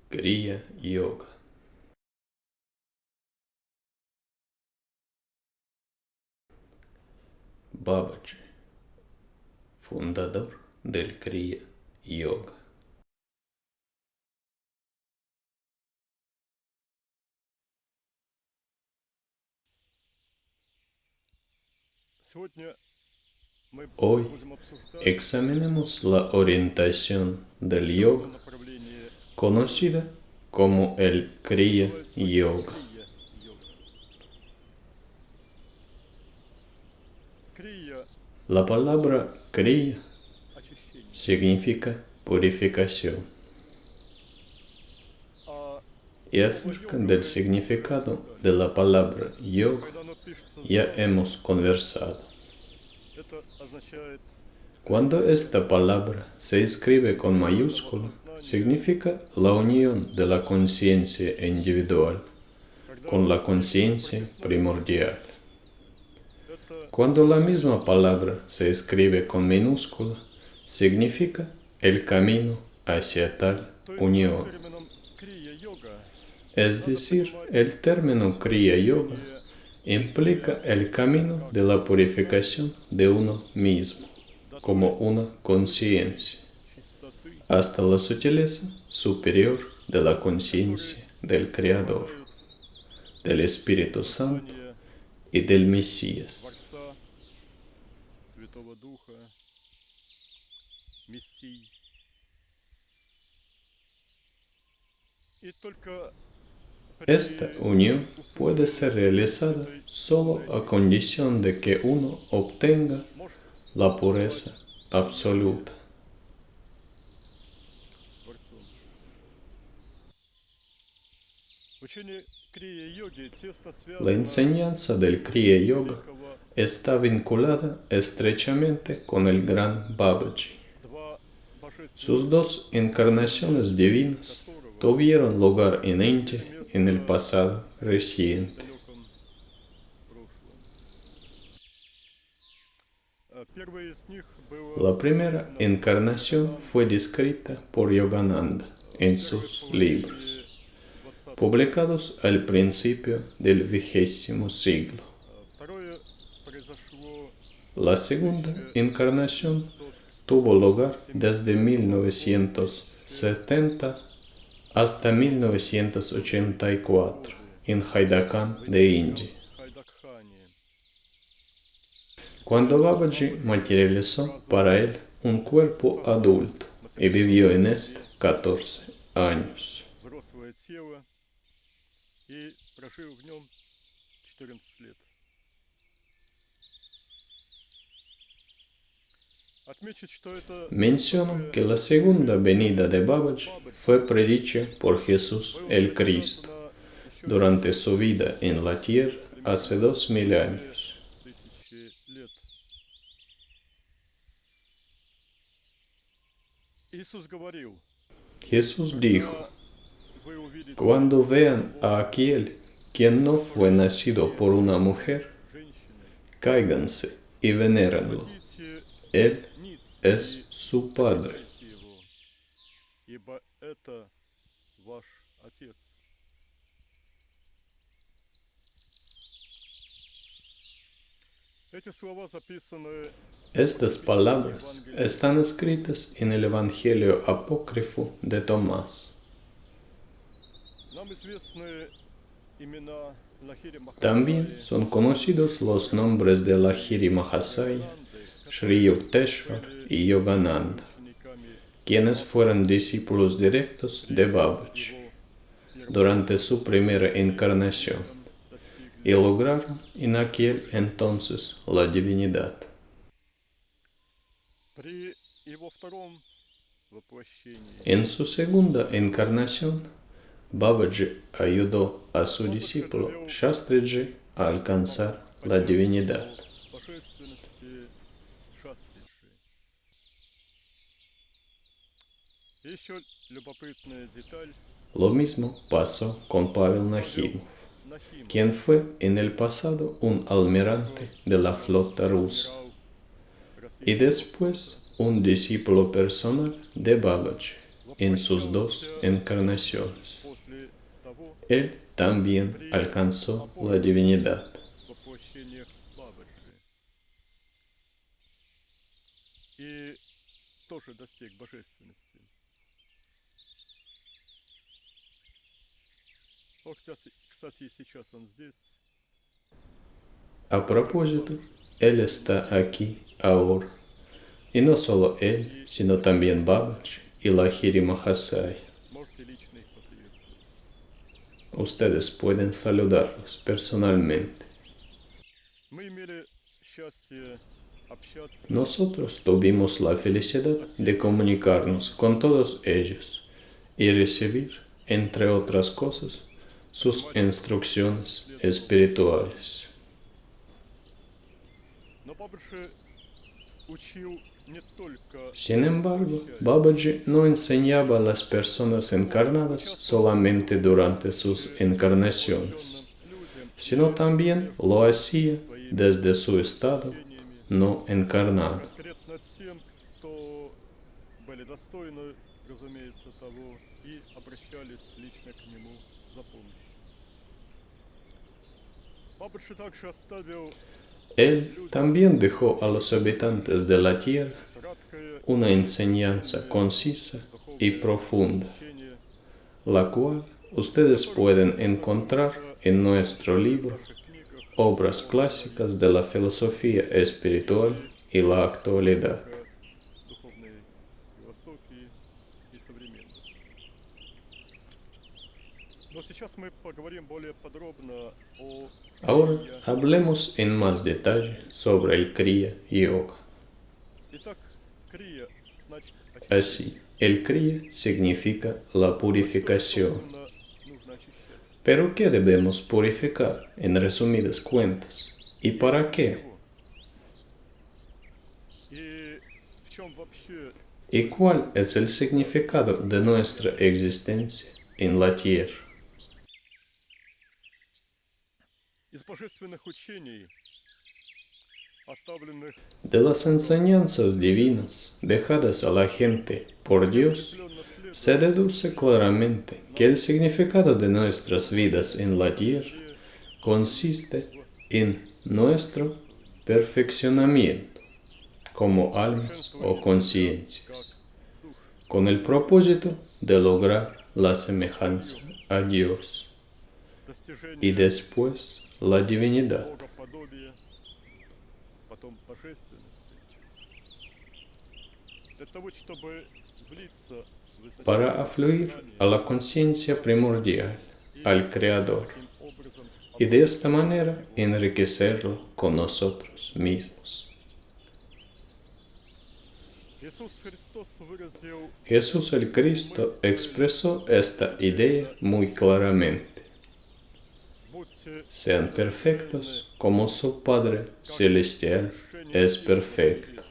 Kriya Yoga. Babaji, fundador del Kriya Yoga. Hoy examinemos la orientación del yoga conocida como el Kriya Yoga. La palabra Kriya significa purificación. Y acerca del significado de la palabra yoga ya hemos conversado. Cuando esta palabra se escribe con mayúscula, significa la unión de la conciencia individual con la conciencia primordial. Cuando la misma palabra se escribe con minúscula, significa el camino hacia tal unión. Es decir, el término Kriya Yoga implica el camino de la purificación de uno mismo, como una conciencia, hasta la sutileza superior de la conciencia del Creador, del Espíritu Santo y del Mesías. Esta unión puede ser realizada solo a condición de que uno obtenga la pureza absoluta. La enseñanza del Kriya Yoga está vinculada estrechamente con el gran Babaji. Sus dos encarnaciones divinas tuvieron lugar en India en el pasado reciente. La primera encarnación fue descrita por Yogananda en sus libros, publicados al principio del XX siglo. La segunda encarnación tuvo lugar desde 1970 hasta 1984 en Haidakhan de India, cuando Babaji materializó para él un cuerpo adulto y vivió en este 14 años. Menciono que la segunda venida de Babaji fue predicha por Jesús el Cristo durante su vida en la tierra hace 2000 años. Jesús dijo: cuando vean a aquel quien no fue nacido por una mujer, cáiganse y venérenlo. Él es su Padre. Estas palabras están escritas en el Evangelio apócrifo de Tomás. También son conocidos los nombres de Lahiri Mahasaya, Sri Yukteswar y Yogananda, quienes fueron discípulos directos de Babaji durante su primera encarnación y lograron en aquel entonces la divinidad. En su segunda encarnación, Babaji ayudó a su discípulo Shastriji a alcanzar la divinidad. Lo mismo pasó con Pavel Nakhimov, quien fue en el pasado un almirante de la flota rusa y después un discípulo personal de Babaji. en sus dos encarnaciones. Él también alcanzó la divinidad. A propósito, Él está aquí ahora. Y no solo Él, sino también Babaji y Lahiri Mahasaya. Ustedes pueden saludarlos personalmente. Nosotros tuvimos la felicidad de comunicarnos con todos ellos y recibir, entre otras cosas, sus instrucciones espirituales. Sin embargo, Babaji no enseñaba a las personas encarnadas solamente durante sus encarnaciones, sino también lo hacía desde su estado no encarnado. Él también dejó a los habitantes de la tierra una enseñanza concisa y profunda, la cual ustedes pueden encontrar en nuestro libro Obras clásicas de la filosofía espiritual y la actualidad. Ahora hablemos en más detalle sobre el Kriya Yoga. Así, el Kriya significa la purificación. Pero ¿qué debemos purificar en resumidas cuentas? ¿Y para qué? ¿Y cuál es el significado de nuestra existencia en la tierra? De las enseñanzas divinas dejadas a la gente por Dios, se deduce claramente que el significado de nuestras vidas en la tierra consiste en nuestro perfeccionamiento como almas o conciencias, con el propósito de lograr la semejanza a Dios y después la divinidad. Para afluir a la conciencia primordial, al Creador, y de esta manera enriquecerlo con nosotros mismos. Jesús el Cristo expresó esta idea muy claramente. Sean perfectos como su Padre Celestial es perfecto.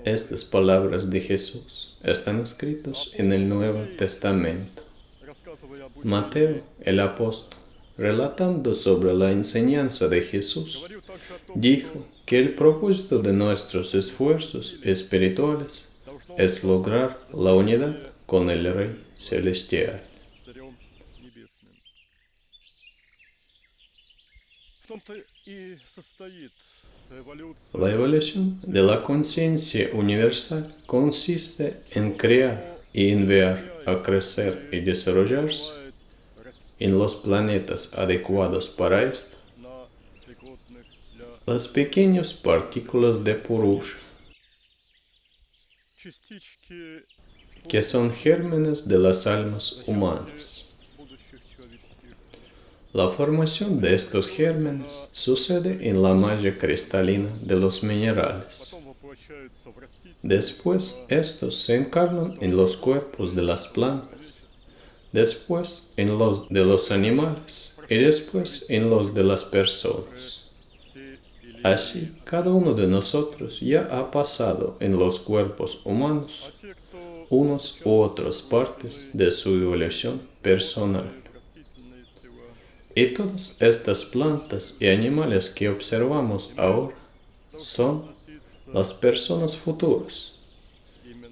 Estas palabras de Jesús están escritas en el Nuevo Testamento. Mateo, el apóstol, relatando sobre la enseñanza de Jesús, dijo que el propósito de nuestros esfuerzos espirituales es lograr la unidad con el Rey Celestial. La evolución de la conciencia universal consiste en crear y enviar a crecer y desarrollarse en los planetas adecuados para esto las pequeñas partículas de Purusha, que son gérmenes de las almas humanas. La formación de estos gérmenes sucede en la malla cristalina de los minerales. Después, estos se encarnan en los cuerpos de las plantas, después en los de los animales y después en los de las personas. Así, cada uno de nosotros ya ha pasado en los cuerpos humanos unas u otras partes de su evolución personal. Y todas estas plantas y animales que observamos ahora son las personas futuras.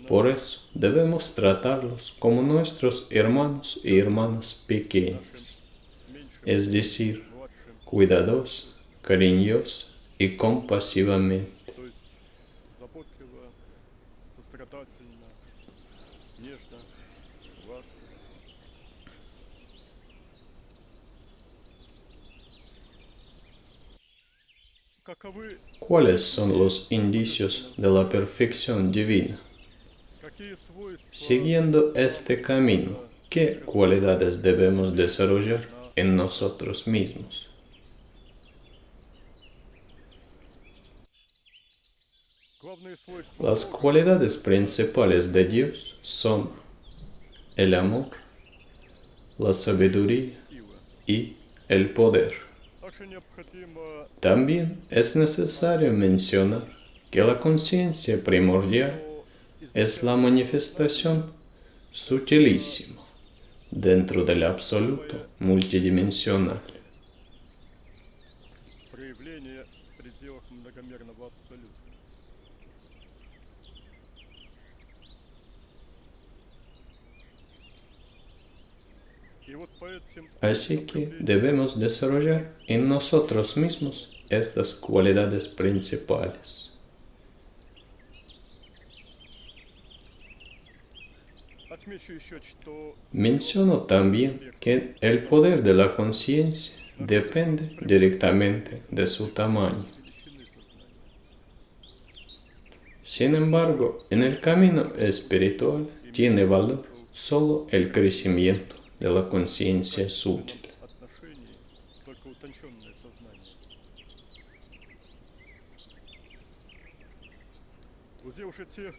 Por eso debemos tratarlos como nuestros hermanos y hermanas pequeños, es decir, cuidadosos, cariñosos y compasivamente. ¿Cuáles son los indicios de la perfección divina? Siguiendo este camino, ¿qué cualidades debemos desarrollar en nosotros mismos? Las cualidades principales de Dios son el amor, la sabiduría y el poder. También es necesario mencionar que la conciencia primordial es la manifestación sutilísima dentro del absoluto multidimensional. Así que debemos desarrollar en nosotros mismos estas cualidades principales. Menciono también que el poder de la conciencia depende directamente de su tamaño. Sin embargo, en el camino espiritual tiene valor solo el crecimiento de la conciencia sutil.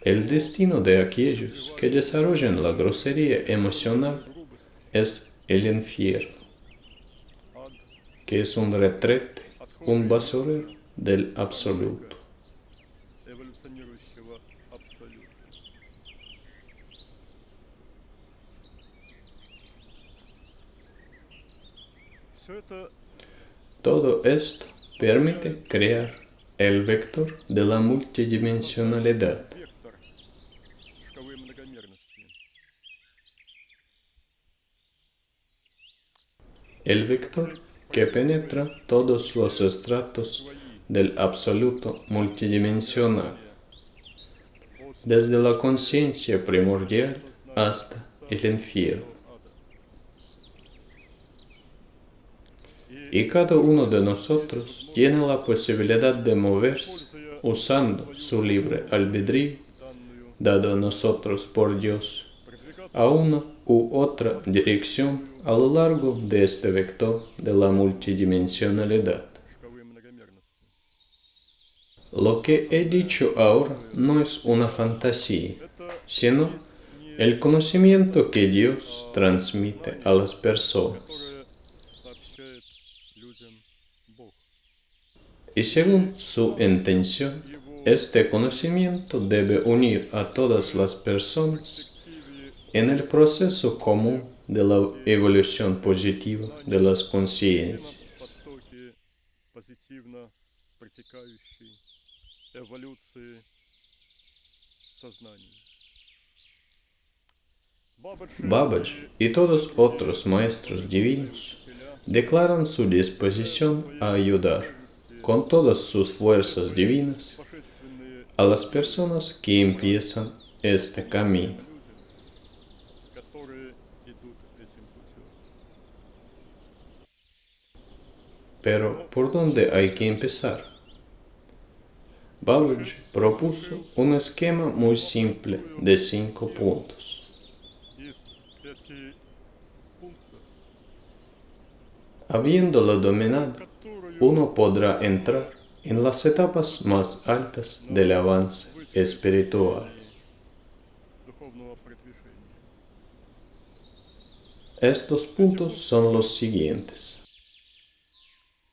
El destino de aquellos que desarrollan la grosería emocional es el infierno, que es un retrete, un basurero del absoluto. Todo esto permite crear el vector de la multidimensionalidad. El vector que penetra todos los estratos del absoluto multidimensional, desde la conciencia primordial hasta el infierno. Y cada uno de nosotros tiene la posibilidad de moverse usando su libre albedrío, dado a nosotros por Dios, a una u otra dirección a lo largo de este vector de la multidimensionalidad. Lo que he dicho ahora no es una fantasía, sino el conocimiento que Dios transmite a las personas. Y según su intención, este conocimiento debe unir a todas las personas en el proceso común de la evolución positiva de las conciencias. Babbage y todos otros maestros divinos declaran su disposición a ayudar con todas sus fuerzas divinas a las personas que empiezan este camino. Pero, ¿por dónde hay que empezar? Babbage propuso un esquema muy simple de 5 puntos. Habiéndolo dominado, uno podrá entrar en las etapas más altas del avance espiritual. Estos puntos son los siguientes: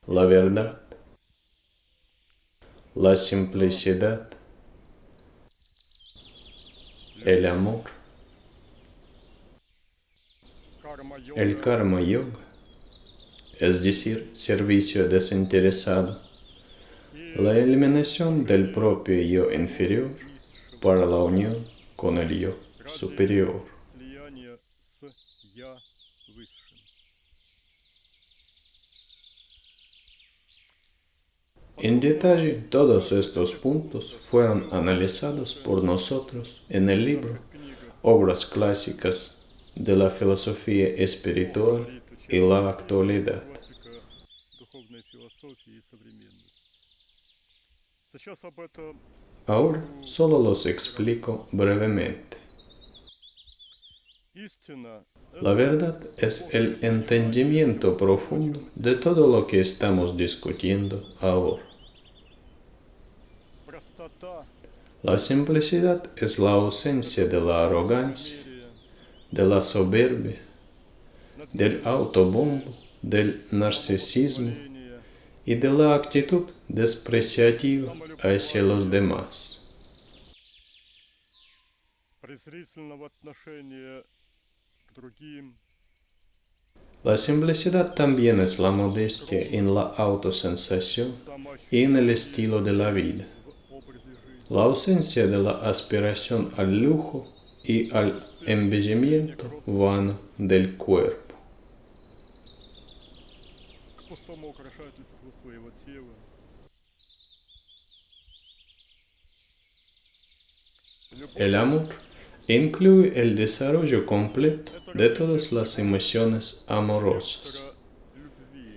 la verdad, la simplicidad, el amor, el karma yoga es decir, servicio desinteresado, la eliminación del propio yo inferior para la unión con el yo superior. En detalle, todos estos puntos fueron analizados por nosotros en el libro Obras clásicas de la filosofía espiritual y la actualidad. Ahora solo los explico brevemente. La verdad es el entendimiento profundo de todo lo que estamos discutiendo ahora. La simplicidad es la ausencia de la arrogancia, de la soberbia, del autobombo, del narcisismo y de la actitud despreciativa hacia los demás. La simplicidad también es la modestia en la autosensación y en el estilo de la vida. La ausencia de la aspiración al lujo y al embellimiento vano del cuerpo. El amor incluye el desarrollo completo de todas las emociones amorosas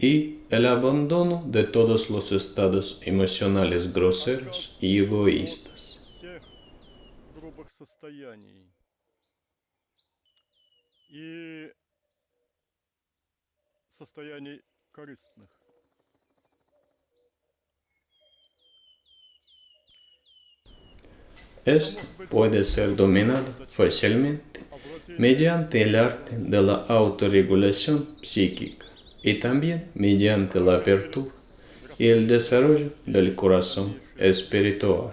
y el abandono de todos los estados emocionales groseros y egoístas. Esto puede ser dominado fácilmente mediante el arte de la autorregulación psíquica y también mediante la apertura y el desarrollo del corazón espiritual.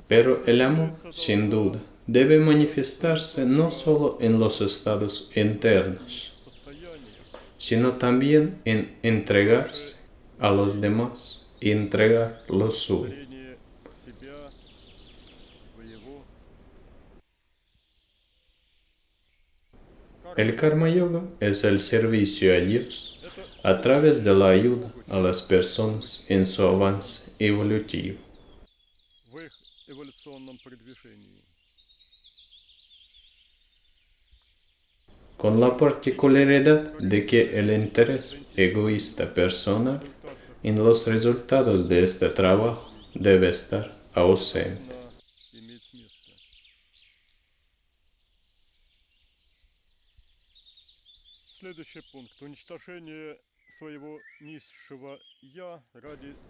Pero el amor, sin duda, debe manifestarse no solo en los estados internos, sino también en entregarse a los demás y entregar lo suyo. El Karma Yoga es el servicio a Dios a través de la ayuda a las personas en su avance evolutivo. Con la particularidad de que el interés egoísta personal en los resultados de este trabajo debe estar ausente.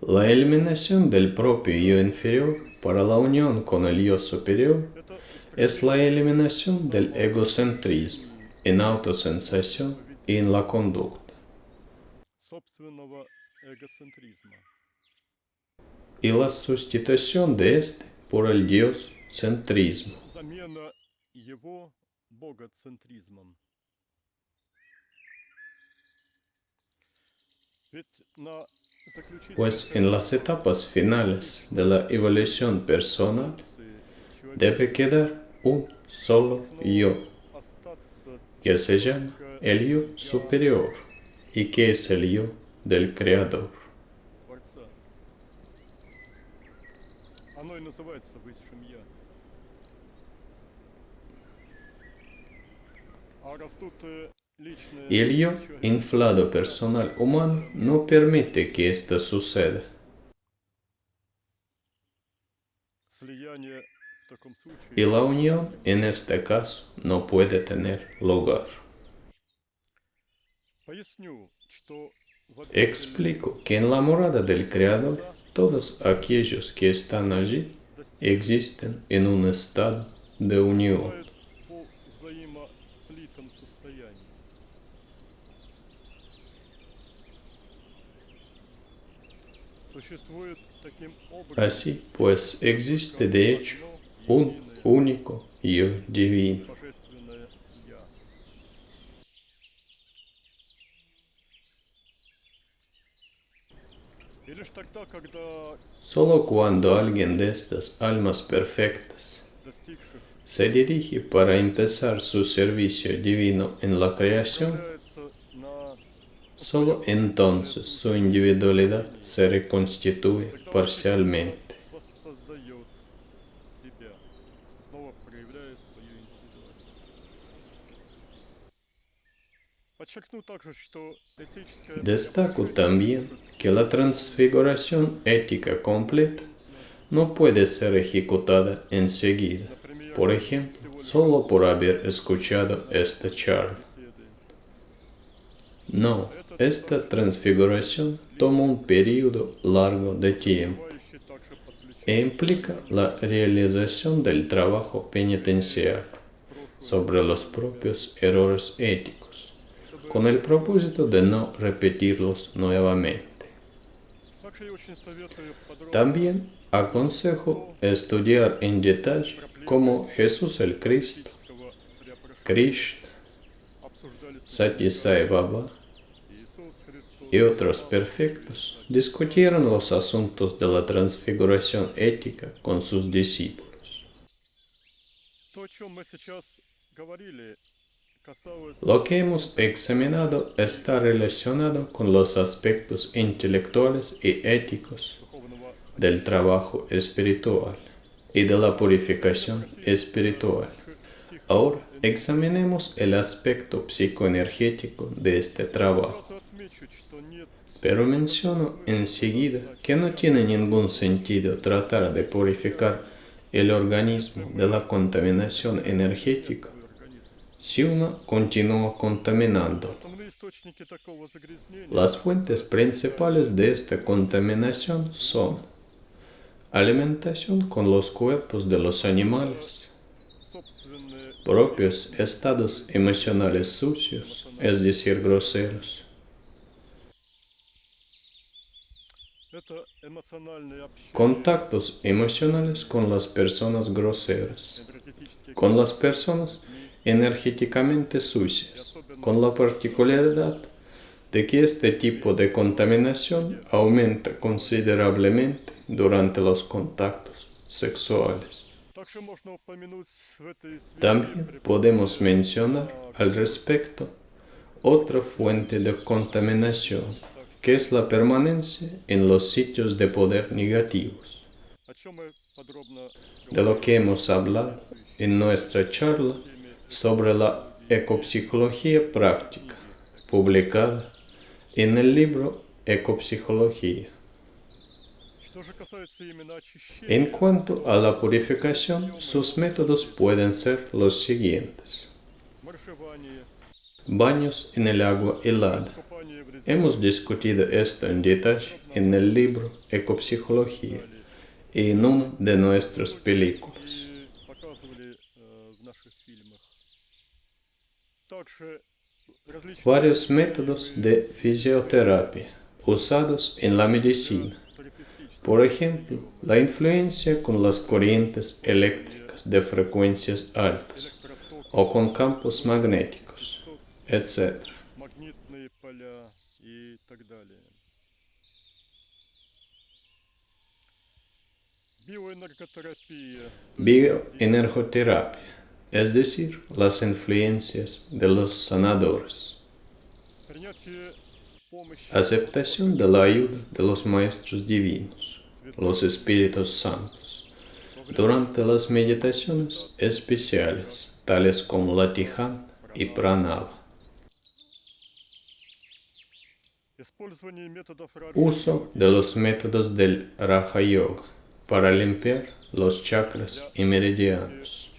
La eliminación del propio yo inferior para la unión con el yo superior es la eliminación del egocentrismo en autosensación y en la conducta, y la sustitución de este por el Dios centrismo. Pues en las etapas finales de la evolución personal debe quedar un solo yo, que se llama el yo superior y que es el yo del Creador. Y el yo inflado personal humano no permite que esto suceda. Y la unión en este caso no puede tener lugar. Explico que en la morada del Creador todos aquellos que están allí existen en un estado de unión. Así pues existe de hecho un único yo divino. Solo cuando alguien de estas almas perfectas se dirige para empezar su servicio divino en la creación, solo entonces su individualidad se reconstituye parcialmente. Destaco también que la transfiguración ética completa no puede ser ejecutada enseguida, por ejemplo, solo por haber escuchado esta charla. No, esta transfiguración toma un periodo largo de tiempo e implica la realización del trabajo penitencial sobre los propios errores éticos, con el propósito de no repetirlos nuevamente. También aconsejo estudiar en detalle cómo Jesús el Cristo, Krishna, Satya Sai Baba y otros perfectos discutieron los asuntos de la transfiguración ética con sus discípulos. Lo que hemos examinado está relacionado con los aspectos intelectuales y éticos del trabajo espiritual y de la purificación espiritual. Ahora examinemos el aspecto psicoenergético de este trabajo. Pero menciono enseguida que no tiene ningún sentido tratar de purificar el organismo de la contaminación energética si uno continúa contaminando. Las fuentes principales de esta contaminación son alimentación con los cuerpos de los animales, propios estados emocionales sucios, es decir, groseros, contactos emocionales con las personas groseras, con las personas energéticamente sucias, con la particularidad de que este tipo de contaminación aumenta considerablemente durante los contactos sexuales. También podemos mencionar al respecto otra fuente de contaminación, que es la permanencia en los sitios de poder negativos, de lo que hemos hablado en nuestra charla sobre la ecopsicología práctica, publicada en el libro Ecopsicología. En cuanto a la purificación, sus métodos pueden ser los siguientes. Baños en el agua helada. Hemos discutido esto en detalle en el libro Ecopsicología y en una de nuestras películas. Varios métodos de fisioterapia usados en la medicina. Por ejemplo, la influencia con las corrientes eléctricas de frecuencias altas o con campos magnéticos, etc. Bioenergoterapia, es decir, las influencias de los sanadores. Aceptación de la ayuda de los maestros divinos, los espíritus santos, durante las meditaciones especiales, tales como la Tijana y Pranava. Uso de los métodos del Raja Yoga para limpiar los chakras y meridianos.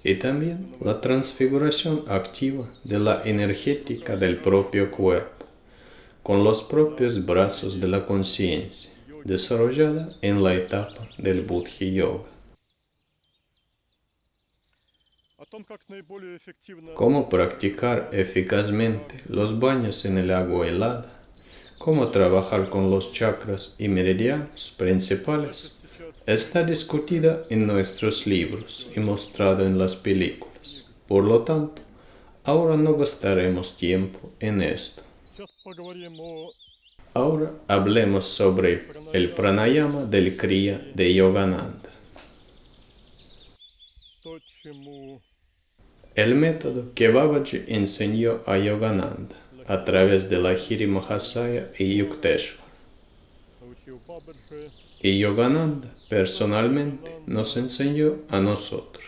Y también la transfiguración activa de la energética del propio cuerpo, con los propios brazos de la conciencia, desarrollada en la etapa del Buddha Yoga. Cómo practicar eficazmente los baños en el agua helada, cómo trabajar con los chakras y meridianos principales, está discutida en nuestros libros y mostrada en las películas. Por lo tanto, ahora no gastaremos tiempo en esto. Ahora hablemos sobre el pranayama del Kriya de Yogananda. El método que Babaji enseñó a Yogananda a través de Lahiri Mahasaya y Yukteswar. Y Yogananda personalmente nos enseñó a nosotros.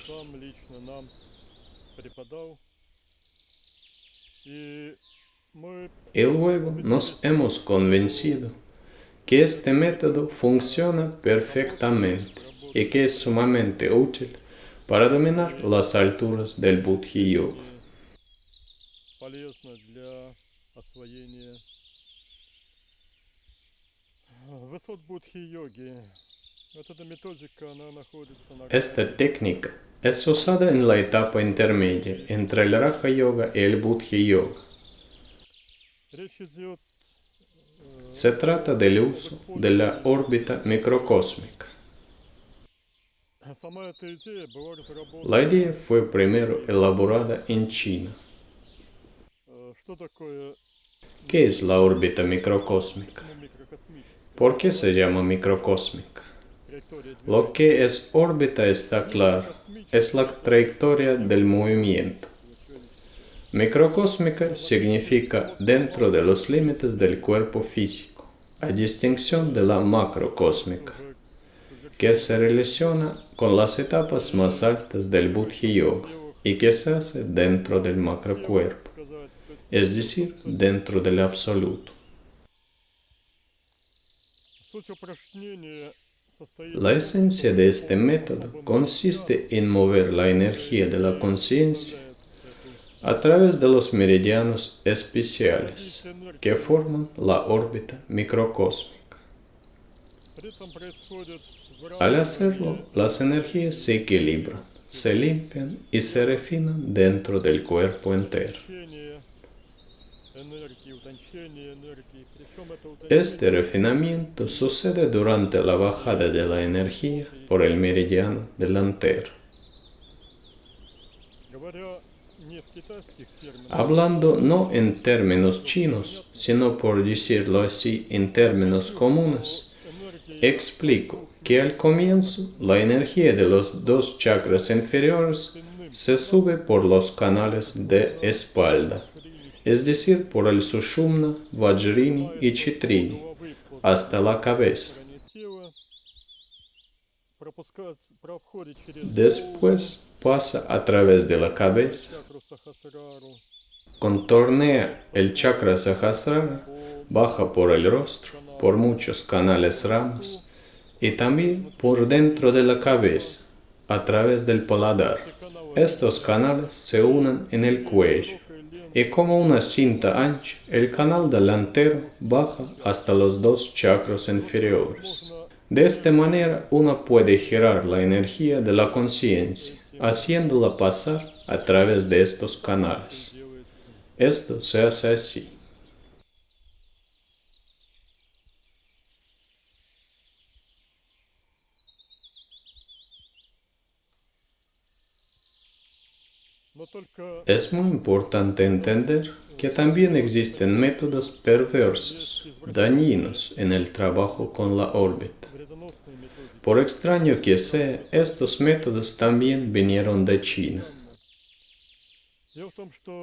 Y luego nos hemos convencido que este método funciona perfectamente y que es sumamente útil para dominar las alturas del Buddhi Yoga. Esta técnica es usada en la etapa intermedia entre el Raja Yoga y el Buddhi Yoga. Se trata del uso de la órbita microcósmica. La idea fue primero elaborada en China. ¿Qué es la órbita microcósmica? ¿Por qué se llama microcósmica? Lo que es órbita está claro, es la trayectoria del movimiento. Microcósmica significa dentro de los límites del cuerpo físico, a distinción de la macrocósmica, que se relaciona con las etapas más altas del Buddhi Yoga y que se hace dentro del macrocuerpo, es decir, dentro del absoluto. La esencia de este método consiste en mover la energía de la conciencia a través de los meridianos especiales que forman la órbita microcósmica. Al hacerlo, las energías se equilibran, se limpian y se refinan dentro del cuerpo entero. Este refinamiento sucede durante la bajada de la energía por el meridiano delantero. Hablando no en términos chinos, sino por decirlo así en términos comunes, explico que al comienzo la energía de los dos chakras inferiores se sube por los canales de espalda, es decir, por el Sushumna, Vajrini y Chitrini, hasta la cabeza. Después pasa a través de la cabeza, contornea el chakra Sahasrara, baja por el rostro, por muchos canales ramas, y también por dentro de la cabeza, a través del paladar. Estos canales se unen en el cuello, y como una cinta ancha, el canal delantero baja hasta los dos chakras inferiores. De esta manera, uno puede girar la energía de la conciencia, haciéndola pasar a través de estos canales. Esto se hace así. Es muy importante entender que también existen métodos perversos, dañinos en el trabajo con la órbita. Por extraño que sea, estos métodos también vinieron de China.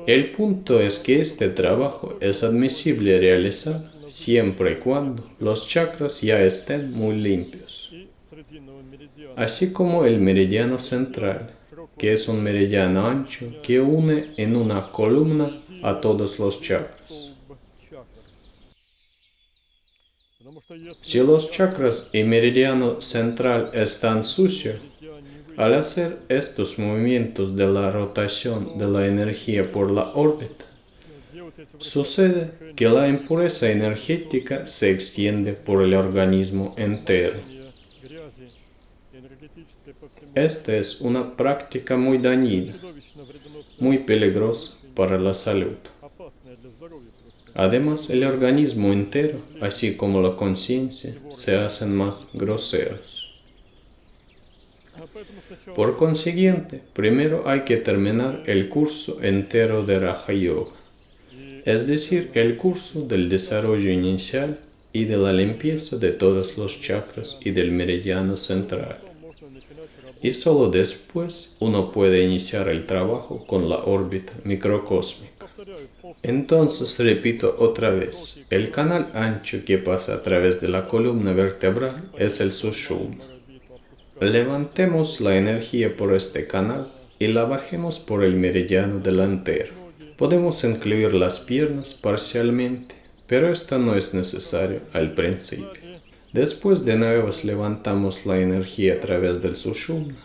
El punto es que este trabajo es admisible realizar siempre y cuando los chakras ya estén muy limpios, así como el meridiano central, que es un meridiano ancho que une en una columna a todos los chakras. Si los chakras y meridiano central están sucios, al hacer estos movimientos de la rotación de la energía por la órbita, sucede que la impureza energética se extiende por el organismo entero. Esta es una práctica muy dañina, muy peligrosa para la salud. Además, el organismo entero, así como la conciencia, se hacen más groseros. Por consiguiente, primero hay que terminar el curso entero de Raja Yoga, es decir, el curso del desarrollo inicial y de la limpieza de todos los chakras y del meridiano central. Y solo después uno puede iniciar el trabajo con la órbita microcósmica. Entonces repito otra vez, el canal ancho que pasa a través de la columna vertebral es el Sushumna. Levantemos la energía por este canal y la bajemos por el meridiano delantero. Podemos incluir las piernas parcialmente, pero esto no es necesario al principio. Después de nuevo levantamos la energía a través del Sushumna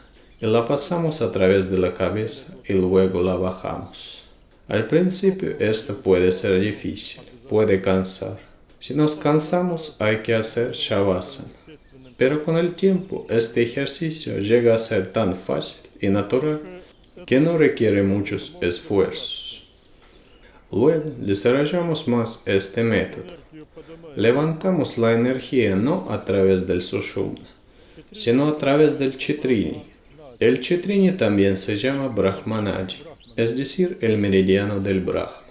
y la pasamos a través de la cabeza y luego la bajamos. Al principio esto puede ser difícil, puede cansar. Si nos cansamos hay que hacer Shavasana. Pero con el tiempo este ejercicio llega a ser tan fácil y natural que no requiere muchos esfuerzos. Luego desarrollamos más este método. Levantamos la energía no a través del Sushumna, sino a través del Chitrini. El Chitrini también se llama Brahmanadi, es decir, el meridiano del Brahma.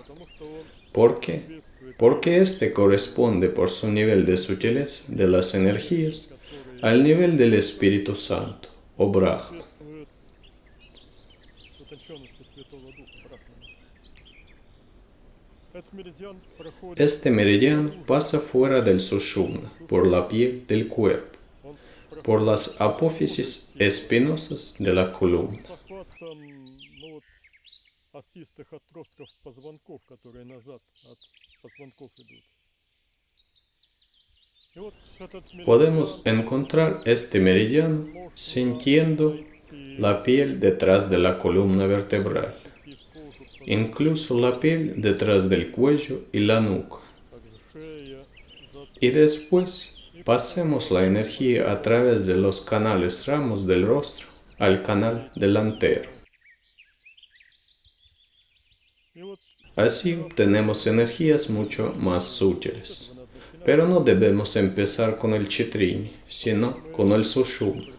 ¿Por qué? Porque este corresponde por su nivel de sutileza de las energías al nivel del Espíritu Santo, o Brahma. Este meridiano pasa fuera del Sushumna, por la piel del cuerpo, por las apófisis espinosas de la columna. Podemos encontrar este meridiano sintiendo la piel detrás de la columna vertebral, incluso la piel detrás del cuello y la nuca. Y después pasemos la energía a través de los canales ramos del rostro al canal delantero. Así obtenemos energías mucho más sutiles. Pero no debemos empezar con el Chitrini, sino con el Sushumna.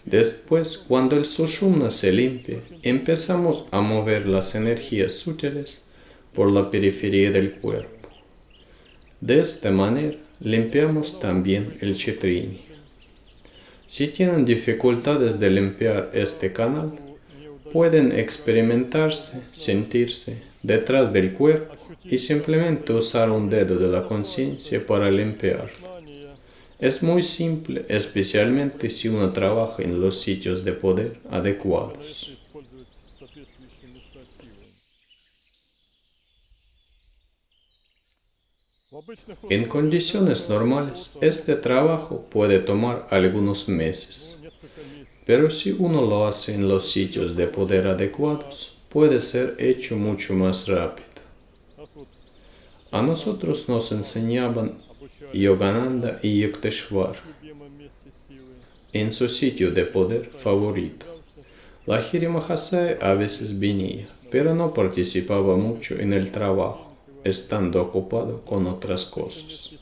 Después, cuando el Sushumna se limpie, empezamos a mover las energías sutiles por la periferia del cuerpo. De esta manera, limpiamos también el Chitrini. Si tienen dificultades de limpiar este canal, pueden experimentarse, sentirse detrás del cuerpo y simplemente usar un dedo de la conciencia para limpiarlo. Es muy simple, especialmente si uno trabaja en los sitios de poder adecuados. En condiciones normales, este trabajo puede tomar algunos meses, pero si uno lo hace en los sitios de poder adecuados, puede ser hecho mucho más rápido. A nosotros nos enseñaban Yogananda y Yukteswar en su sitio de poder favorito. Lahiri Mahasaya a veces venía, pero no participaba mucho en el trabajo, estando ocupado con otras cosas.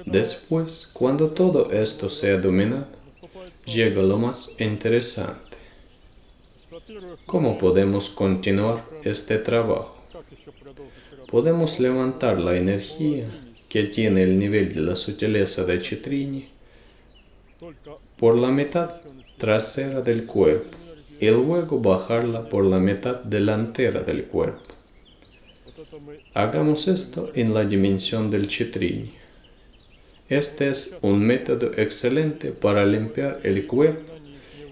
Después, cuando todo esto sea dominado, llega lo más interesante. ¿Cómo podemos continuar este trabajo? Podemos levantar la energía que tiene el nivel de la sutileza de Chitrini por la mitad trasera del cuerpo y luego bajarla por la mitad delantera del cuerpo. Hagamos esto en la dimensión del Chitrini. Este es un método excelente para limpiar el cuerpo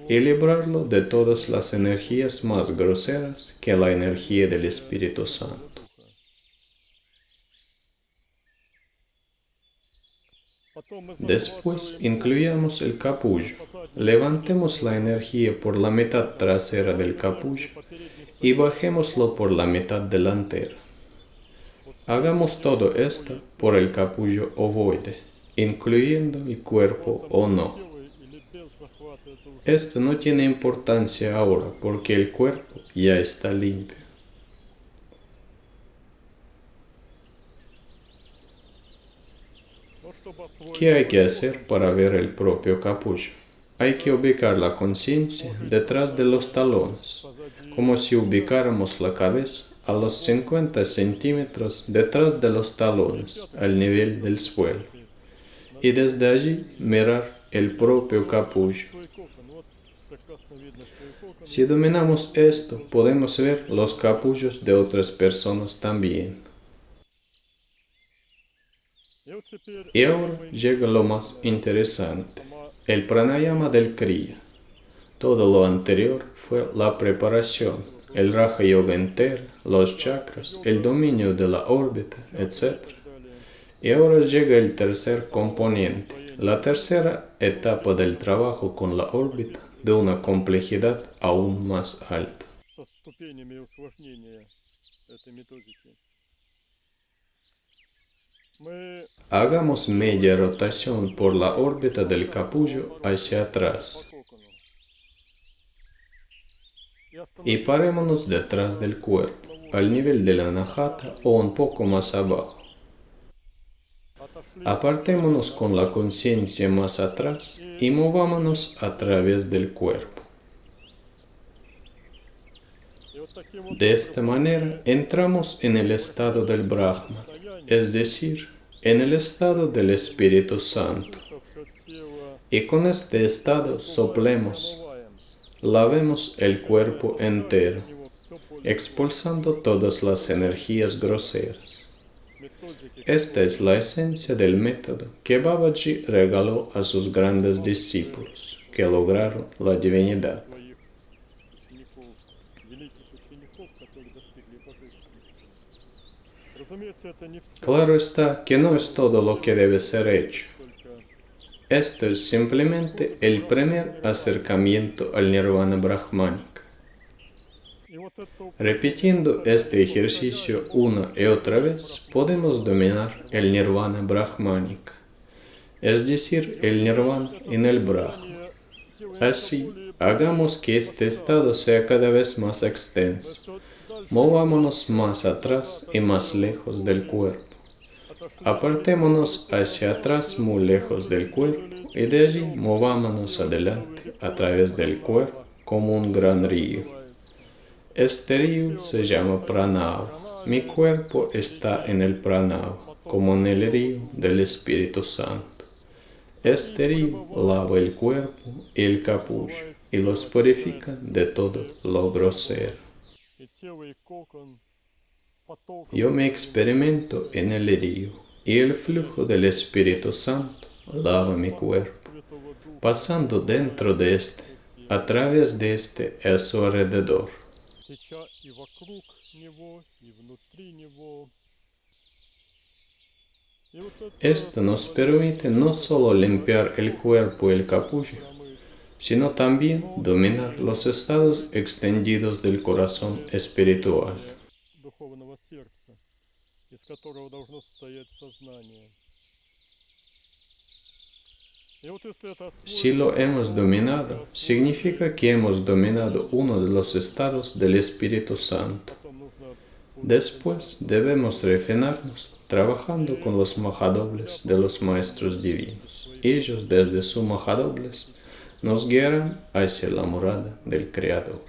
y librarlo de todas las energías más groseras que la energía del Espíritu Santo. Después incluyamos el capullo. Levantemos la energía por la mitad trasera del capullo y bajémoslo por la mitad delantera. Hagamos todo esto por el capullo ovoide, incluyendo el cuerpo o no. Esto no tiene importancia ahora porque el cuerpo ya está limpio. ¿Qué hay que hacer para ver el propio capullo? Hay que ubicar la conciencia detrás de los talones, como si ubicáramos la cabeza a los 50 centímetros detrás de los talones, al nivel del suelo, y desde allí mirar el propio capullo. Si dominamos esto, podemos ver los capullos de otras personas también. Y ahora llega lo más interesante, el pranayama del Kriya. Todo lo anterior fue la preparación, el Raja Yoga entero, los chakras, el dominio de la órbita, etc. Y ahora llega el tercer componente, la tercera etapa del trabajo con la órbita de una complejidad aún más alta. Hagamos media rotación por la órbita del capullo hacia atrás y parémonos detrás del cuerpo, al nivel de la anahata o un poco más abajo. Apartémonos con la conciencia más atrás y movámonos a través del cuerpo. De esta manera entramos en el estado del Brahman, es decir, en el estado del Espíritu Santo. Y con este estado soplemos, lavemos el cuerpo entero, expulsando todas las energías groseras. Esta es la esencia del método que Babaji regaló a sus grandes discípulos que lograron la divinidad. Claro está que no es todo lo que debe ser hecho. Esto es simplemente el primer acercamiento al nirvana brahmánica. Repitiendo este ejercicio una y otra vez, podemos dominar el nirvana brahmánica, es decir, el nirvana en el brahma. Así, hagamos que este estado sea cada vez más extenso. Movámonos más atrás y más lejos del cuerpo. Apartémonos hacia atrás muy lejos del cuerpo y de allí movámonos adelante a través del cuerpo como un gran río. Este río se llama Pranava. Mi cuerpo está en el Pranava, como en el río del Espíritu Santo. Este río lava el cuerpo y el capullo y los purifica de todo lo grosero. Yo me experimento en el río y el flujo del Espíritu Santo lava mi cuerpo, pasando dentro de este, a través de este y a su alrededor. Esto nos permite no solo limpiar el cuerpo y el capullo, sino también dominar los estados extendidos del corazón espiritual. Si lo hemos dominado, significa que hemos dominado uno de los estados del Espíritu Santo. Después debemos refinarnos trabajando con los mahadobles de los maestros divinos. Ellos desde sus mahadobles nos guiarán hacia la morada del Creador.